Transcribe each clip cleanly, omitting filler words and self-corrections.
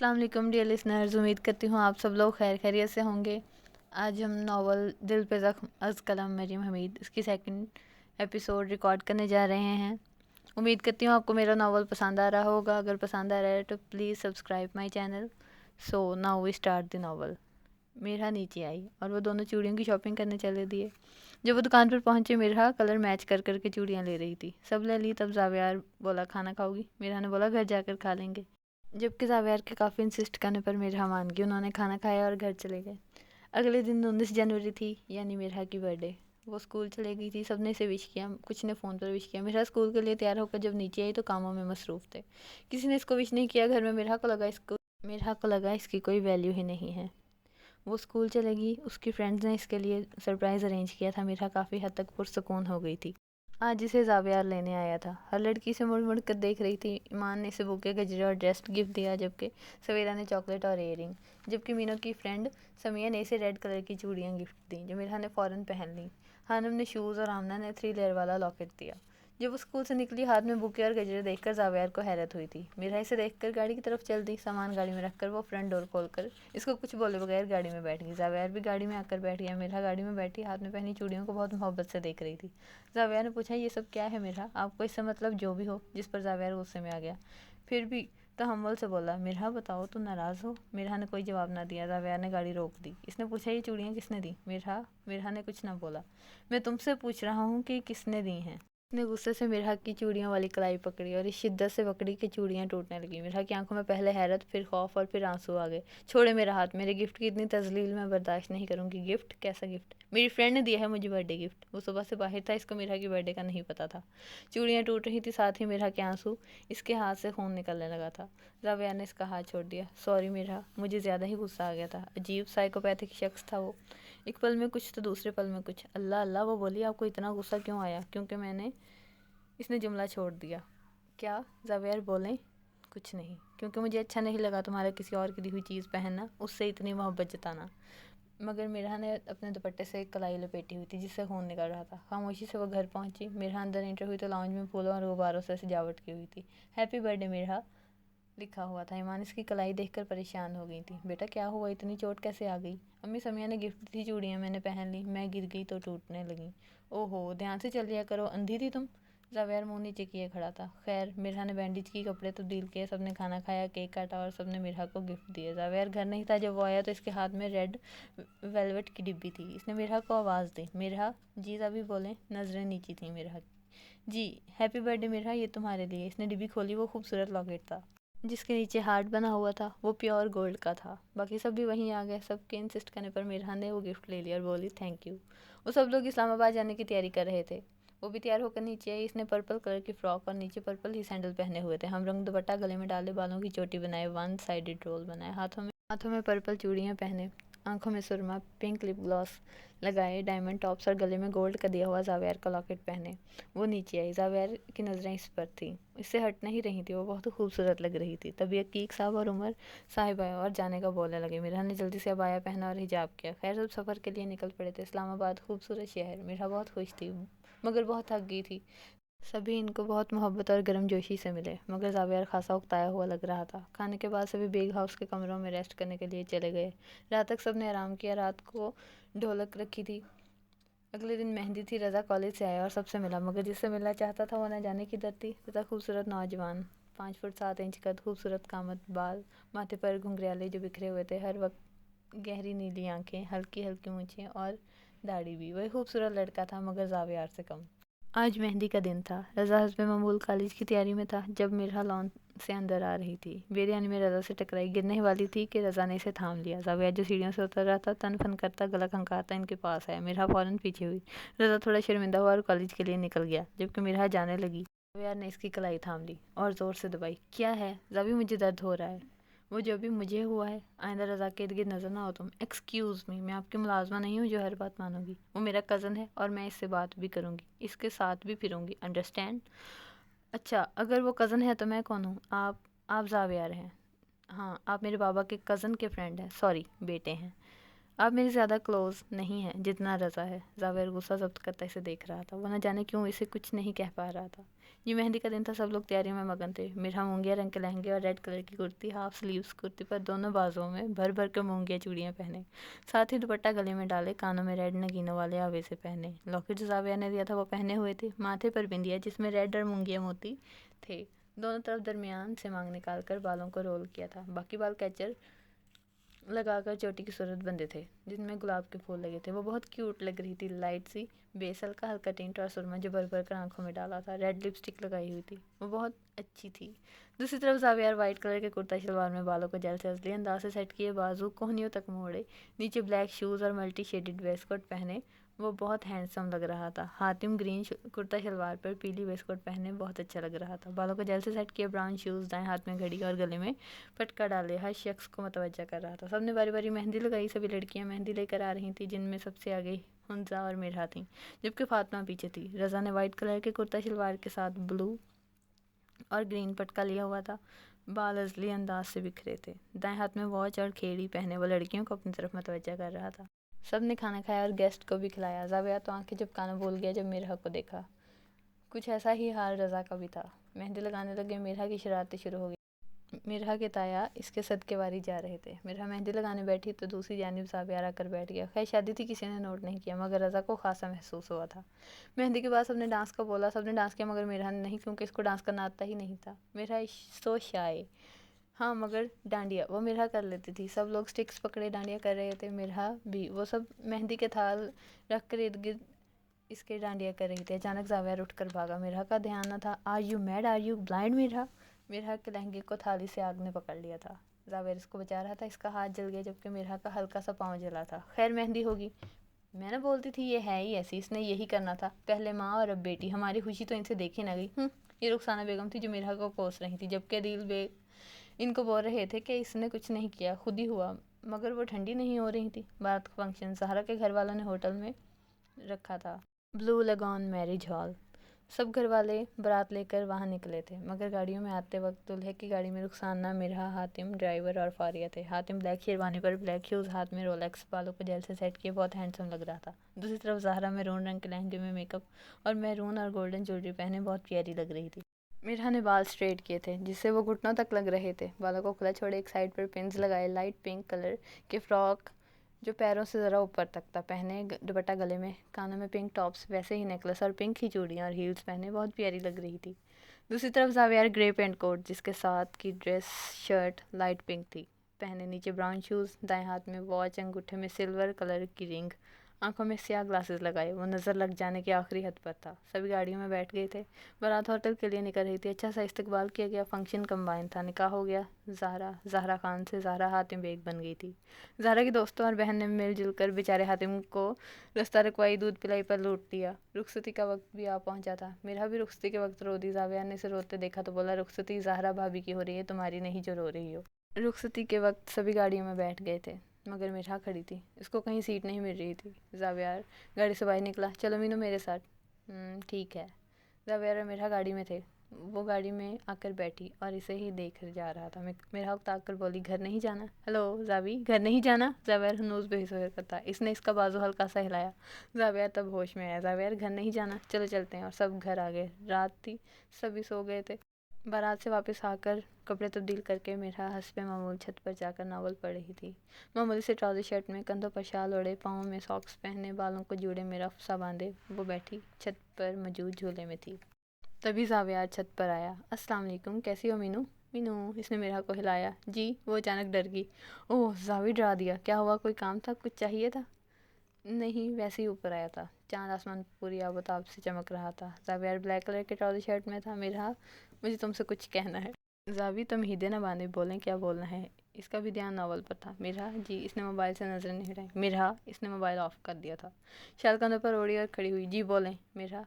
السلام علیکم dear listeners, امید کرتی ہوں آپ سب لوگ خیر خیریت سے ہوں گے۔ آج ہم ناول دل پہ زخم از قلم مریم حمید اس کی سیکنڈ ایپیسوڈ ریکارڈ کرنے جا رہے ہیں۔ امید کرتی ہوں آپ کو میرا ناول پسند آ رہا ہوگا۔ اگر پسند آ رہا ہے تو please subscribe my channel. So now we start the novel. میرا نیچے آئی اور وہ دونوں چوڑیوں کی شاپنگ کرنے چلے دیے۔ جب وہ دکان پر پہنچے، میرا کلر میچ کر کر کے چوڑیاں لے رہی تھی۔ سب لے لی، تب زاویار بولا کھانا کھاؤ گی؟ میرا نے بولا گھر جا کر کھا لیں گے۔ جبکہ زاویار کے کافی انسسٹ کرنے پر میرا مان گئی۔ انہوں نے کھانا کھایا اور گھر چلے گئے۔ اگلے دن 19 جنوری تھی، یعنی میرا کی برتھ ڈے۔ وہ اسکول چلے گئی تھی، سب نے اسے وش کیا، کچھ نے فون پر وش کیا۔ میرا اسکول کے لیے تیار ہو کر جب نیچے آئی تو کاموں میں مصروف تھے، کسی نے اس کو وش نہیں کیا۔ گھر میں میرا کو لگا اس کی کوئی ویلیو ہی نہیں ہے۔ وہ اسکول چلے گی، اس کی فرینڈز نے اس کے لیے سرپرائز ارینج کیا تھا۔ میرا کافی حد تک پرسکون ہو گئی تھی۔ آج اسے زاویار لینے آیا تھا۔ ہر لڑکی سے مڑ مڑ کر دیکھ رہی تھی۔ ایمان نے اسے بوکے، گجرے اور ڈریس گفٹ دیا، جبکہ سویرا نے چاکلیٹ اور ایئر رنگ، جبکہ مینو کی فرینڈ سمیہ نے اسے ریڈ کلر کی چوڑیاں گفٹ دیں جو میرا نے فوراً پہن لیں۔ ہانم نے شوز اور آمنہ نے 3 لیئر والا لاکٹ دیا۔ جب وہ اسکول سے نکلی، ہاتھ میں بوکے اور گجرے دیکھ کر زاویار کو حیرت ہوئی تھی۔ میرا اسے دیکھ کر گاڑی کی طرف چل دی۔ سامان گاڑی میں رکھ کر وہ فرنٹ ڈور کھول کر اس کو کچھ بولے بغیر گاڑی میں بیٹھ گئی۔ زاویار بھی گاڑی میں آ کر بیٹھ گیا۔ میرا گاڑی میں بیٹھی ہاتھ میں پہنی چوڑیوں کو بہت محبت سے دیکھ رہی تھی۔ زاویار نے پوچھا، یہ سب کیا ہے میرا؟ آپ کو اس سے مطلب جو بھی ہو؟ جس پر زاویار غصے میں آ گیا، پھر بھی تحمل سے بولا، میرا بتاؤ تو ناراض ہو؟ میرا نے کوئی جواب نہ دیا۔ زاویار نے گاڑی روک دی۔ اس نے پوچھا، یہ چوڑیاں کس نے دی؟ میرا نے کچھ نہ بولا۔ میں تم سے پوچھ رہا ہوں کہ کس نے دی ہیں؟ اس نے غصے سے میرا کی چوڑیوں والی کلائی پکڑی اور اس شدت سے پکڑی کہ چوڑیاں ٹوٹنے لگیں۔ میرا کی آنکھوں میں پہلے حیرت، پھر خوف اور پھر آنسو آ گئے۔ چھوڑے میرا ہاتھ، میرے گفٹ کی اتنی تذلیل میں برداشت نہیں کروں گی۔ گفٹ؟ کیسا گفٹ؟ میری فرینڈ نے دیا ہے مجھے برتھ ڈے گفٹ۔ وہ صبح سے باہر تھا، اس کو میرا کی برتھ ڈے کا نہیں پتا تھا۔ چوڑیاں ٹوٹ رہی تھی، ساتھ ہی میرا کے آنسو، اس کے ہاتھ سے خون نکلنے لگا تھا۔ زاویار نے اس کا ہاتھ چھوڑ دیا۔ سوری میرا، مجھے زیادہ ہی غصہ آ گیا تھا۔ عجیب سائیکوپیتھک شخص تھا وہ، ایک پل میں کچھ تو دوسرے پل میں کچھ۔ اللہ اللہ، وہ بولی، آپ کو اتنا غصہ کیوں آیا؟ کیونکہ میں نے… اس نے جملہ چھوڑ دیا۔ کیا؟ زاویار بولیں، کچھ نہیں، کیونکہ مجھے اچھا نہیں لگا تمہارا کسی اور کی دی ہوئی چیز پہننا، اس سے اتنی محبت جتانا۔ مگر میرا نے اپنے دوپٹے سے ایک کلائی لپیٹی ہوئی تھی جس سے خون نکل رہا تھا۔ خاموشی سے وہ گھر پہنچی۔ میرا اندر انٹر ہوئی تو لاؤنج میں پھولوں اور غباروں سے سجاوٹ کی ہوئی تھی۔ ہیپی برتھ ڈے میرا لکھا ہوا تھا۔ ایمان اس کی کلائی دیکھ کر پریشان ہو گئی تھی۔ بیٹا کیا ہوا؟ اتنی چوٹ کیسے آ گئی؟ امی سمیہ نے گفٹ دی تھی چوڑیاں، میں نے پہن لی، میں گر گئی تو ٹوٹنے لگیں۔ او ہو، دھیان سے چل لیا کرو، اندھی تھی تم؟ زاویار منہ نیچے کیے کھڑا تھا۔ خیر، میرا نے بینڈیج کی، کپڑے تبدیل کیے، سب نے کھانا کھایا، کیک کاٹا اور سب نے میرا کو گفٹ دیے۔ زاویار گھر نہیں تھا جب وہ آیا تو اس کے ہاتھ میں ریڈ ویلوٹ کی ڈبی تھی۔ اس نے میرا کو آواز دی، میرا؟ جی زابی بولیں۔ نظریں نیچی تھیں میرا کی۔ جی، ہیپی برتھ ڈے میرا، یہ تمہارے لیے۔ اس نے ڈبی کھولی، وہ خوبصورت لاکٹ تھا جس کے نیچے ہارٹ بنا ہوا تھا، وہ پیور گولڈ کا تھا۔ باقی سب بھی وہیں آ گئے۔ سب کے انسسٹ کرنے پر میرا نے وہ گفٹ لے لیا اور بولی، تھینک یو۔ وہ سب لوگ اسلام آباد جانے کی تیاری کر رہے تھے۔ وہ بھی تیار ہو کر نیچے آئی۔ اس نے پرپل کلر کی فراک اور نیچے پرپل ہی سینڈل پہنے ہوئے تھے۔ ہم رنگ دوپٹہ گلے میں ڈالے، بالوں کی چوٹی بنائے، 1 سائیڈڈ رول بنائے، ہاتھوں میں پرپل چوڑیاں پہنے، آنکھوں میں سرما، پنک لپ گلاس لگائے، ڈائمنڈ ٹاپس اور گلے میں گولڈ کا دیا ہوا زاویار کا لاکٹ پہنے وہ نیچے آئی۔ زاویار کی نظریں اس پر تھیں، اس سے ہٹ نہیں رہی تھی۔ وہ بہت خوبصورت لگ رہی تھی۔ تبھی عقیق صاحب اور عمر صاحب آئے اور جانے کا بولنے لگے۔ میرا نے جلدی سے عبایا پہنا اور حجاب کیا۔ خیر، سب سفر کے لیے نکل پڑے تھے۔ اسلام آباد خوبصورت شہر۔ میرا بہت خوش تھی مگر بہت تھک گئی تھی۔ سبھی ان کو بہت محبت اور گرم جوشی سے ملے، مگر زاویار خاصا اکتایا ہوا لگ رہا تھا۔ کھانے کے بعد سبھی بیگ ہاؤس کے کمروں میں ریسٹ کرنے کے لیے چلے گئے۔ رات تک سب نے آرام کیا۔ رات کو ڈھولک رکھی تھی۔ اگلے دن مہندی تھی۔ رضا کالج سے آیا اور سب سے ملا، مگر جس سے ملنا چاہتا تھا وہ نہ جانے کدھر تھی۔ رضا خوبصورت نوجوان، 5 فٹ 7 انچ قد، خوبصورت قامت، بال ماتھے پر گھنگریالے جو بکھرے ہوئے تھے، ہر وقت گہری نیلی آنکھیں، ہلکی ہلکی مونچھیں اور داڑھی بھی۔ وہی خوبصورت لڑکا تھا مگر زاویار سے کم۔ آج مہندی کا دن تھا۔ رضا حسب معمول کالج کی تیاری میں تھا جب میرا لان سے اندر آ رہی تھی۔ بے-دھیانی میں رضا سے ٹکرائی، گرنے ہی والی تھی کہ رضا نے اسے تھام لیا۔ زاویار جو سیڑھیوں سے اتر رہا تھا، تن فن کرتا، گلا کھنکاتا ان کے پاس آیا۔ میرا فوراً پیچھے ہوئی۔ رضا تھوڑا شرمندہ ہوا اور کالج کے لیے نکل گیا۔ جبکہ میرا جانے لگی، زاویار نے اس کی کلائی تھام لی اور زور سے دبائی۔ کیا ہے زابی؟ مجھے درد ہو رہا ہے۔ وہ جو بھی مجھے ہوا ہے، آئندہ رضا کے ارد گرد نظر نہ ہو تم۔ ایکسکیوز می، میں آپ کی ملازمہ نہیں ہوں جو ہر بات مانو گی۔ وہ میرا کزن ہے اور میں اس سے بات بھی کروں گی، اس کے ساتھ بھی پھروں گی، انڈرسٹینڈ؟ اچھا، اگر وہ کزن ہے تو میں کون ہوں؟ آپ زاویار ہیں؟ ہاں، آپ میرے بابا کے کزن کے فرینڈ ہیں، سوری، بیٹے ہیں۔ آپ میرے زیادہ کلوز نہیں ہیں جتنا رضا ہے. زاویہ غصہ ضبط کرتا اسے دیکھ رہا تھا. وہ نہ جانے کیوں اسے کچھ نہیں کہہ پا رہا تھا. یہ مہندی کا دن تھا. سب لوگ تیاریوں میں مگن تھے. مرہا مونگیا رنگ کے لہنگے اور ریڈ کلر کی کرتی، ہاف سلیوز کرتی پر دونوں بازوؤں میں بھر بھر کے مونگیا چوڑیاں پہنے، ساتھ ہی دوپٹہ گلے میں ڈالے، کانوں میں ریڈ نگینوں والے آوے سے پہنے. لاکٹ جو زاویہ نے دیا تھا وہ پہنے ہوئے تھے. ماتھے پر بندیا جس میں ریڈ اور مونگیا موتی تھے. دونوں طرف درمیان سے مانگ نکال کر بالوں کو رول کیا تھا. باقی بال کیچر لگا کر چوٹی کی صورت بندے تھے جن میں گلاب کے پھول لگے تھے. وہ بہت کیوٹ لگ رہی تھی. لائٹ سی بیس، ہلکا ہلکا ٹینٹ اور سرما جو بھر بھر کر آنکھوں میں ڈالا تھا. ریڈ لپسٹک لگائی ہوئی تھی. وہ بہت اچھی تھی. دوسری طرف زاویہ وائٹ کلر کے کرتا شلوار میں بالوں کو جیل سے اصلی انداز سے سیٹ کیے، بازو کوہنیوں تک موڑے، نیچے بلیک شوز اور ملٹی شیڈڈ ویسٹ کوٹ پہنے وہ بہت ہینڈسم لگ رہا تھا. حاتم گرین کرتا شلوار پر پیلی ویسٹ کوٹ پہنے بہت اچھا لگ رہا تھا. بالوں کو جیل سے سیٹ کیے، براؤن شوز، دائیں ہاتھ میں گھڑی اور گلے میں پٹکا ڈالے ہر شخص کو متوجہ کر رہا تھا. سب نے باری باری مہندی لگائی. سبھی لڑکیاں مہندی لے کر آ رہی تھیں جن میں سب سے آگے ہنزا اور مرہا تھیں جبکہ فاطمہ پیچھے تھی. رضا نے وائٹ کلر کے کرتا شلوار کے ساتھ بلو اور گرین پٹکا لیا ہوا تھا. بال ازلی انداز سے بکھرے تھے. دائیں ہاتھ میں واچ اور کھیڑی پہنے وہ لڑکیوں کو اپنی طرف متوجہ کر رہا تھا. سب نے کھانا کھایا اور گیسٹ کو بھی کھلایا. زاویہ تو آنکھیں جھپکانا بھول گیا جب مرہا کو دیکھا. کچھ ایسا ہی حال رضا کا بھی تھا. مہندی لگانے لگے. مرہا کی شرارتیں شروع ہو گئی. مرہا کے تایا اس کے صدقے واری جا رہے تھے. مرہا مہندی لگانے بیٹھی تو دوسری جانب زاویہ آ کر بیٹھ گیا. خیر شادی تھی، کسی نے نوٹ نہیں کیا مگر رضا کو خاصا محسوس ہوا تھا. مہندی کے بعد سب نے ڈانس کا بولا. سب نے ڈانس کیا مگر مرہا نے نہیں، کیونکہ اس کو ڈانس کرنا آتا ہی نہیں تھا. مرہا سو شائے. ہاں مگر ڈانڈیا وہ مرہا کر لیتی تھی. سب لوگ سٹکس پکڑے ڈانڈیا کر رہے تھے. مرہا بھی. وہ سب مہندی کے تھال رکھ کر ارد گرد اس کے ڈانڈیا کر رہی تھی. اچانک زاویہ اٹھ کر بھاگا. مرہا کا دھیان نہ تھا. Are you mad? Are you blind مرہا؟ مرہا کے لہنگے کو تھالی سے آگ نے پکڑ لیا تھا. زاویہ اس کو بچا رہا تھا. اس کا ہاتھ جل گیا جبکہ مرہا کا ہلکا سا پاؤں جلا تھا. خیر مہندی ہوگی. میں نے بولتی تھی یہ ہے ہی ایسی، اس نے یہی کرنا تھا. پہلے ماں اور اب بیٹی. ہماری خوشی تو ان سے دیکھی نہ گئی. یہ رخسانہ بیگم تھی جو مرہا کو کوس رہی تھی جبکہ عدیل بیگ ان کو بول رہے تھے کہ اس نے کچھ نہیں کیا، خود ہی ہوا. مگر وہ ٹھنڈی نہیں ہو رہی تھی. بارات کا فنکشن زہرا کے گھر والوں نے ہوٹل میں رکھا تھا، بلو لگون میرج ہال. سب گھر والے بارات لے کر وہاں نکلے تھے مگر گاڑیوں میں آتے وقت دلہے کی گاڑی میں رخسانہ، مرہا، حاتم ڈرائیور اور فاریہ تھے. حاتم بلیک شیروانی پر بلیک شوز، ہاتھ میں رولیکس، بالوں کو جیل سے سیٹ کیے بہت ہینڈسم لگ رہا تھا. دوسری طرف زہرا میرون رنگ کے لہنگے میں میک اپ اور میرون اور گولڈن جویلری پہنے بہت پیاری لگ رہی تھی. مرہا نے بال اسٹریٹ کیے تھے جس سے وہ گھٹنوں تک لگ رہے تھے. بالوں کو کھلا چھوڑے، ایک سائڈ پر پنز لگائے. لائٹ پنک کلر کے فراک جو پیروں سے ذرا اوپر تک تھا پہنے، دوپٹہ گلے میں، کانوں میں پنک ٹاپس، ویسے ہی نیکلس اور پنک ہی چوڑیاں اور ہیلز پہنے بہت پیاری لگ رہی تھی. دوسری طرف زاویہ گرے پینٹ کوٹ جس کے ساتھ کی ڈریس شرٹ لائٹ پنک تھی پہنے، نیچے براؤن شوز، دائیں ہاتھ میں واچ، انگوٹھے میں سلور کلر کی رنگ، آنکھوں میں سیاہ گلاسز لگائے. وہ نظر لگ جانے کی آخری حد پر تھا. سبھی گاڑیوں میں بیٹھ گئے تھے. بارات ہوٹل کے لیے نکل رہی تھی. اچھا سا استقبال کیا گیا. فنکشن کمبائن تھا. نکاح ہو گیا. زہرا خان سے زہرا حاتم بیگ بن گئی تھی. زہرا کی دوستوں اور بہن نے مل جل کر بیچارے حاتم کو رستہ رکھوائی، دودھ پلائی پر لوٹ لیا. رخصتی کا وقت بھی آ پہنچا تھا. مرہا بھی رخصتی کے وقت رو دی. زاویہ نے اسے روتے دیکھا تو بولا، رخصتی زہرا بھابھی کی ہو رہی ہے، تمہاری نہیں جو رو رہی ہو. رخصتی کے وقت سبھی گاڑیوں میں بیٹھ گئے تھے مگر مرہا کھڑی تھی. اس کو کہیں سیٹ نہیں مل رہی تھی. زاویہ گاڑی سے باہر نکلا. چلو مینو میرے ساتھ. ٹھیک ہے. زاویہ اور مرہا گاڑی میں تھے. وہ گاڑی میں آ کر بیٹھی اور اسے ہی دیکھ جا رہا تھا. مرہا تاک کر بولی، گھر نہیں جانا؟ ہیلو زاوی، گھر نہیں جانا؟ زاویہ ہنوز بے ہوش حرکت تھا. اس نے اس کا بازو ہلکا سا ہلایا. زاویہ تب ہوش میں آیا. زاویہ گھر نہیں جانا؟ چلو چلتے ہیں. اور سب گھر آ گئے. رات تھی، سبھی سو گئے تھے. بارات سے واپس آ کر کپڑے تبدیل کر کے مرہا حسب معمول چھت پر جا کر ناول پڑھ رہی تھی. معمولی سے ٹراؤزر شرٹ میں، کندھوں پر شال اوڑھے، پاؤں میں ساکس پہنے، بالوں کو جوڑے میں رف سا باندھے وہ بیٹھی چھت پر موجود جھولے میں تھی. تبھی زاویہ چھت پر آیا. السلام علیکم، کیسی ہو مینو؟ مینو، اس نے مرہا کو ہلایا. جی. وہ اچانک ڈر گئی. اوہ زاوی ڈرا دیا. کیا ہوا؟ کوئی کام تھا؟ کچھ چاہیے تھا؟ نہیں، ویسے ہی اوپر آیا تھا. چاند آسمان پوری آب و تاب سے چمک رہا تھا. زاویہ بلیک کلر کے ٹراؤزر شرٹ میں تھا. مرہا، مجھے تم سے کچھ کہنا ہے. زاوی تمہیدیں نہ باندھے، بولیں کیا بولنا ہے. اس کا بھی دھیان ناول پر تھا. مرہا، جی. اس نے موبائل سے نظر نہیں ہٹائی. مرہا، اس نے موبائل آف کر دیا تھا. شال کندھوں پر اوڑھی اور کھڑی ہوئی. جی بولیں. مرہا،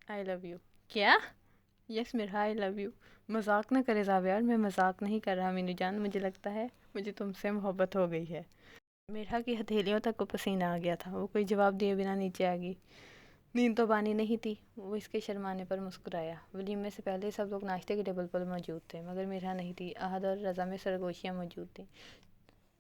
آئی لو یو. کیا؟ یس مرہا، آئی لو یو. مذاق نہ کرے زاویہ. میں مذاق نہیں کر رہا مینو جان. مجھے لگتا ہے مجھے تم سے محبت ہو گئی ہے. مرہا کی ہتھیلیوں تک کو پسینہ آ گیا تھا. وہ کوئی جواب دیے بنا نیچے آ گئی. نیند تو بانی نہیں تھی. وہ اس کے شرمانے پر مسکرایا. ولیمے سے پہلے سب لوگ ناشتے کے ٹیبل پر موجود تھے مگر مرہا نہیں تھی. احد اور رضا میں سرگوشیاں موجود تھیں.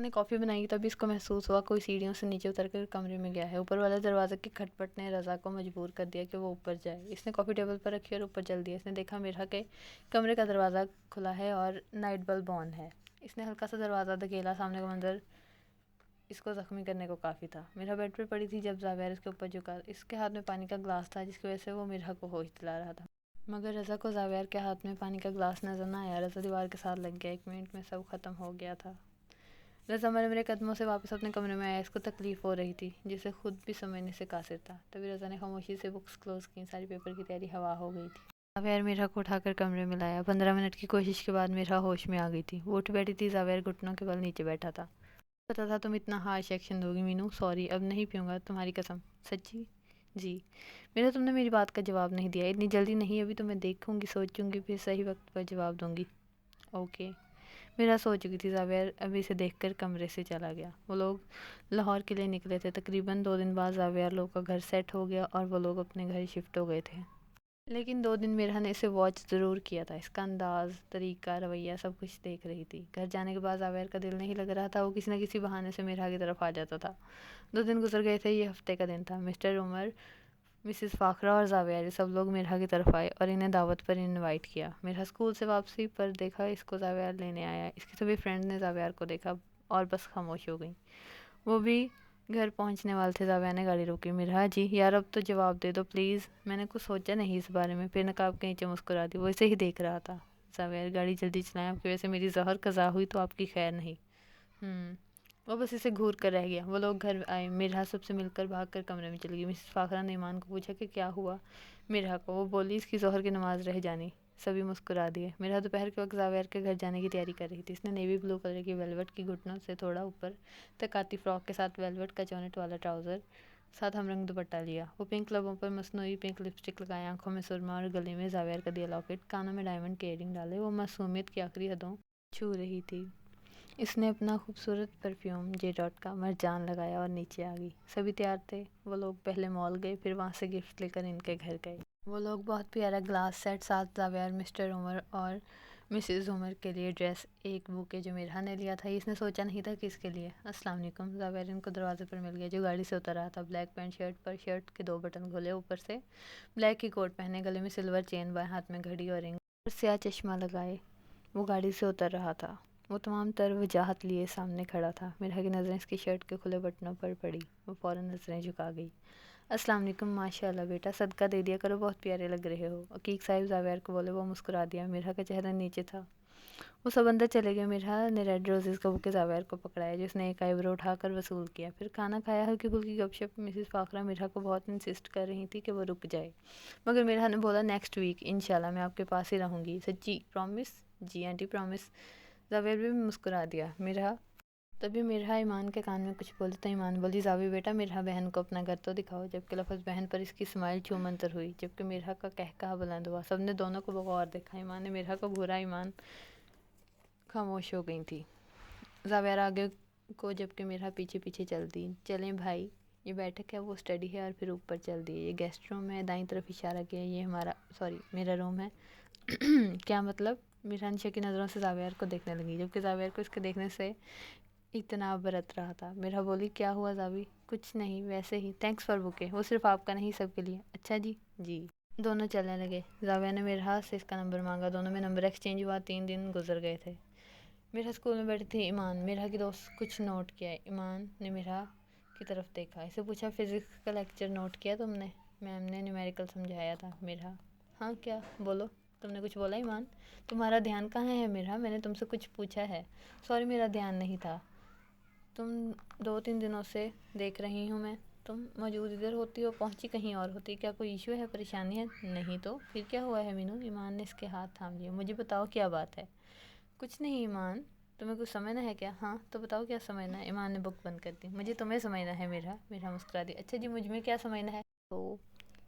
نے کافی بنائی تبھی اس کو محسوس ہوا کوئی سیڑھیوں سے نیچے اتر کر کمرے میں گیا ہے. اوپر والے دروازے کی کھٹپٹ نے رضا کو مجبور کر دیا کہ وہ اوپر جائے. اس نے کافی ٹیبل پر رکھی اور اوپر چل دیا. اس نے دیکھا میرا کے کمرے کا دروازہ کھلا ہے اور نائٹ بلب آن ہے. اس نے ہلکا سا دروازہ دھکیلا. سامنے کا منظر اس کو زخمی کرنے کو کافی تھا. میرا بیڈ پر پڑی تھی جب زاویہ اس کے اوپر جھکا. اس کے ہاتھ میں پانی کا گلاس تھا جس کی وجہ سے وہ میرا کو ہوش دلا رہا تھا, مگر رضا کو زاویہ کے ہاتھ میں پانی کا گلاس نظر نہ آیا. رضا دیوار کے ساتھ لگ گیا. 1 منٹ میں سب ختم ہو گیا تھا. رضا میرے قدموں سے واپس اپنے کمرے میں آیا. اس کو تکلیف ہو رہی تھی جسے خود بھی سمجھنے سے قاصر تھا. تبھی رضا نے خاموشی سے بکس کلوز کی. ساری پیپر کی تیاری ہوا ہو گئی تھی. زاویہ میرا کو اٹھا کر کمرے میں لایا. 15 منٹ کی کوشش کے بعد میرا ہوش میں آ گئی تھی. وہ اٹھ بیٹھی تھی. زاویہ گھٹنوں کے بل نیچے بیٹھا تھا. پتا تھا تم اتنا ہارش ایکشن دو گی مینو. سوری, اب نہیں پیوں گا, تمہاری قسم. سچی؟ جی. میرا تم نے میری بات کا جواب نہیں دیا. اتنی جلدی نہیں, ابھی تو میں دیکھوں گی, سوچوں گی, پھر صحیح وقت پر جواب دوں گی. اوکے. میرا سو چکی تھی. زاویہ ابھی اسے دیکھ کر کمرے سے چلا گیا. وہ لوگ لاہور کے لیے نکلے تھے. تقریباً 2 دن بعد زاویہ لوگ کا گھر سیٹ ہو گیا اور وہ لوگ اپنے گھر شفٹ ہو گئے تھے. لیکن 2 دن میرا نے اسے واچ ضرور کیا تھا. اس کا انداز, طریقہ, رویہ سب کچھ دیکھ رہی تھی. گھر جانے کے بعد زاویہ کا دل نہیں لگ رہا تھا. وہ کسی نہ کسی بہانے سے میرا کی طرف آ جاتا تھا. 2 دن گزر گئے تھے. یہ ہفتے کا دن تھا. مسٹر عمر, مسز فاخرہ اور زاویہ سب لوگ میرا کی طرف آئے اور انہیں دعوت پر انوائٹ کیا. میرا اسکول سے واپسی پر دیکھا اس کو زاویہ لینے آیا. اس کی سبھی فرینڈ نے زاویہ کو دیکھا اور بس خاموش ہو گئیں. وہ بھی گھر پہنچنے والے تھے. زاویہ نے گاڑی روکی. میرا, جی یار اب تو جواب دے دو پلیز. میں نے کچھ سوچا نہیں اس بارے میں. پھر نقاب کے نیچے مسکرا دی. وہ اسے ہی دیکھ رہا تھا. زاویہ, گاڑی جلدی چلائیں, آپ کی وجہ سے میری ظہر قضا ہوئی تو آپ کی خیر نہیں. وہ بس اسے گھور کر رہ گیا. وہ لوگ گھر آئے. میرا سب سے مل کر بھاگ کر کمرے میں چلی گئی. مسز فاخرہ نے ایمان کو پوچھا کہ کیا ہوا میرا کو. وہ بولی اس کی ظہر کی نماز رہ جانی. سبھی مسکرا دیے. میرا دوپہر کے وقت زاویہ کے گھر جانے کی تیاری کر رہی تھی. اس نے نیوی بلو کلر کی ویلوٹ کی گھٹنوں سے تھوڑا اوپر تک آتی فراک کے ساتھ ویلوٹ کا چونٹ والا ٹراؤزر, ساتھ ہم رنگ دوپٹہ لیا. وہ پنک لبوں پر مصنوعی پنک لپسٹک لگائے, آنکھوں میں سرما اور گلے میں زاویہ کا دیا لاکٹ, کانوں میں ڈائمنڈ کے ایئرنگ ڈالے. وہ معصومیت کی آخری حدوں چھو رہی تھی. اس نے اپنا خوبصورت پرفیوم جے ڈاٹ کا مرجان لگایا اور نیچے آ گئی. سبھی تیار تھے. وہ لوگ پہلے مال گئے, پھر وہاں سے گفٹ لے کر ان کے گھر گئے. وہ لوگ بہت پیارا گلاس سیٹ, ساتھ زاویہ, مسٹر عمر اور مسز عمر کے لیے ڈریس, ایک بوکے جو میرا نے لیا تھا. اس نے سوچا نہیں تھا کہ اس کے لیے. السلام علیکم. زاویہ ان کو دروازے پر مل گیا جو گاڑی سے اتر رہا تھا. بلیک پینٹ شرٹ پر, شرٹ کے 2 بٹن کھولے, اوپر سے بلیک کی کوٹ پہنے, گلے میں سلور چین, بائیں ہاتھ میں گھڑی اور رنگ, اور سیاہ چشمہ لگائے. وہ گاڑی سے اتر رہا تھا. وہ تمام تر وجاہت لیے سامنے کھڑا تھا. میرا کی نظریں اس کی شرٹ کے کھلے بٹنوں پر پڑی. وہ فوراً نظریں جھکا گئی. السلام علیکم. ماشاء اللہ بیٹا, صدقہ دے دیا کرو, بہت پیارے لگ رہے ہو. عقیق صاحب زاویہ کو بولے. وہ مسکرا دیا. میرا کا چہرہ نیچے تھا. وہ سب اندر چلے گئے. میرا نے ریڈ روزز کا بوکے زاویہ کو پکڑایا جس نے ایک آئی برو اٹھا کر وصول کیا. پھر کھانا کھایا. ہلکی پھلکی گپ شپ. مسز فاخرہ میرا کو بہت انسسٹ کر رہی تھی کہ وہ رک جائے, مگر میرا نے بولا نیکسٹ ویک انشاءاللہ میں آپ کے پاس ہی رہوں گی. سچی؟ پرومس؟ جی آنٹی پرومس. زاویہ بھی مسکرا دیا. میرا, تبھی میرا ایمان کے کان میں کچھ بولی تو ایمان بولی زاویہ بیٹا میرا بہن کو اپنا گھر تو دکھاؤ. جبکہ لفظ بہن پر اس کی اسمائل چھو منتر ہوئی. جبکہ میرا کا قہقہا بلند ہوا. سب نے دونوں کو بغور دیکھا. ایمان نے میرا کو گھورا. ایمان خاموش ہو گئی تھی. زاویہ آگے کو, جبکہ میرا پیچھے پیچھے چل دی. چلیں بھائی, یہ بیٹھک ہے وہ اسٹڈی ہے, اور پھر اوپر چل دیے. یہ گیسٹ روم ہے, دائیں طرف اشارہ کیا. یہ ہمارا, سوری میرا روم ہے. کیا مطلب؟ میرا نیچے کی نظروں سے زاویہ کو دیکھنے لگی, جبکہ زاویہ کو اس کے دیکھنے سے اجتناب برت رہا تھا. میرا بولی کیا ہوا زاوی؟ کچھ نہیں, ویسے ہی. Thanks for bouquet. وہ صرف آپ کا نہیں, سب کے لیے. اچھا جی. جی. دونوں چلنے لگے. زاویہ نے میرا سے اس کا نمبر مانگا. دونوں میں نمبر ایکسچینج ہوا. 3 دن گزر گئے تھے. میرا اسکول میں بیٹھی تھی. ایمان, میرا کی دوست, کچھ نوٹ کیا. ایمان نے میرا کی طرف دیکھا. اسے پوچھا فزکس کا لیکچر نوٹ کیا تم نے؟ میم نے نیومیریکل سمجھایا تھا. میرا, ہاں کیا بولو, تم نے کچھ بولا؟ ایمان, تمہارا دھیان کہاں ہے میرا؟ میں نے تم سے کچھ پوچھا ہے. سوری میرا دھیان نہیں تھا. تم 2-3 دنوں سے دیکھ رہی ہوں میں. تم موجود ادھر ہوتی ہو, پہنچی کہیں اور ہوتی. کیا کوئی ایشو ہے, پریشانی ہے؟ نہیں تو پھر کیا ہوا ہے مینو؟ ایمان نے اس کے ہاتھ تھام لیا. مجھے بتاؤ کیا بات ہے. کچھ نہیں ایمان, تمہیں کچھ سمجھنا ہے کیا؟ ہاں تو بتاؤ کیا سمجھنا ہے. ایمان نے بک بند کر دی. مجھے تمہیں سمجھنا ہے میرا. میرا مسکرا دی. اچھا جی, مجھ میں کیا سمجھنا ہے؟ تو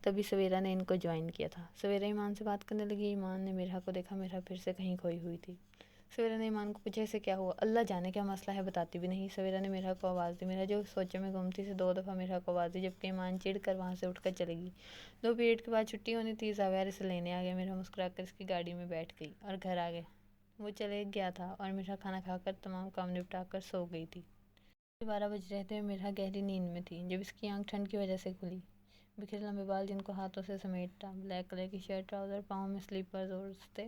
تبھی سویرا نے ان کو جوائن کیا تھا. سویرا ایمان سے بات کرنے لگی. ایمان نے میرا کو دیکھا. میرا پھر سے کہیں کھوئی ہوئی تھی. سویرا نے ایمان کو پوچھا اسے کیا ہوا. اللہ جانے کیا مسئلہ ہے, بتاتی بھی نہیں. سویرا نے میرا کو آواز دی. میرا جو سوچے میں گم تھی, سے 2 دفعہ میرا کو آواز دی, جبکہ ایمان چڑ کر وہاں سے اٹھ کر چلے گی. 2 پیریڈ کے بعد چھٹی ہونی تھی. زاویہ اسے لینے آ گیا. میرا مسکرا کر اس کی گاڑی میں بیٹھ گئی اور گھر آ گئے. وہ چلے گیا تھا اور میرا کھانا کھا کر تمام کام نپٹا کر سو گئی تھی۔ 12 بج رہے تھے، میرا گہری نیند میں تھی جب اس کی آنکھ ٹھنڈ کی وجہ سے کھلی۔ بکھرے لمبے بال جن کو ہاتھوں سے سمیٹا، بلیک کلر کی شرٹ، ٹراؤزر، پاؤں میں سلیپرز اور رستے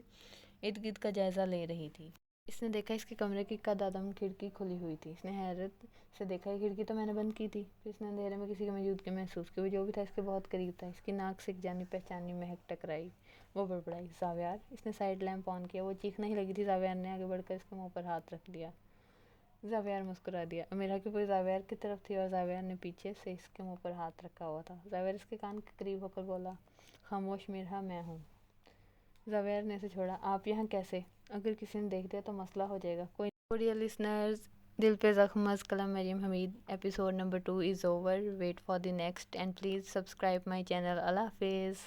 ارد گرد کا جائزہ لے رہی تھی۔ اس نے دیکھا اس کے کمرے کی قدم کھڑکی کھلی ہوئی تھی۔ اس نے حیرت سے دیکھا یہ کھڑکی تو میں نے بند کی تھی۔ پھر اس نے اندھیرے میں کسی کی موجودگی محسوس کی۔ وہ جو بھی تھا اس کے بہت قریب تھا۔ اس کی ناک سے ایک جانی پہچانی مہک ٹکرائی۔ وہ بڑبڑائی، زاویار۔ اس نے سائیڈ لیمپ آن کیا۔ وہ چیخنے ہی لگی تھی، زاویار نے آگے بڑھ کر اس کے منہ پر ہاتھ رکھ دیا۔ زاویار مسکرا دیا۔ امیرا کی پوری زاویار کی طرف تھی اور زاویار نے پیچھے سے اس کے منہ پر ہاتھ رکھا ہوا تھا۔ زاویار اس کے کان کے قریب ہو کر بولا، خاموش میرا، میں ہوں۔ زاویار نے اسے چھوڑا۔ آپ یہاں کیسے؟ اگر کسی نے دیکھ لیا تو مسئلہ ہو جائے گا۔ کوئی ڈیئر لسنرز، دل پہ زخم از قلم مریم حمید episode number 2 is over. Wait for the next and please subscribe my channel. اللہ حافظ.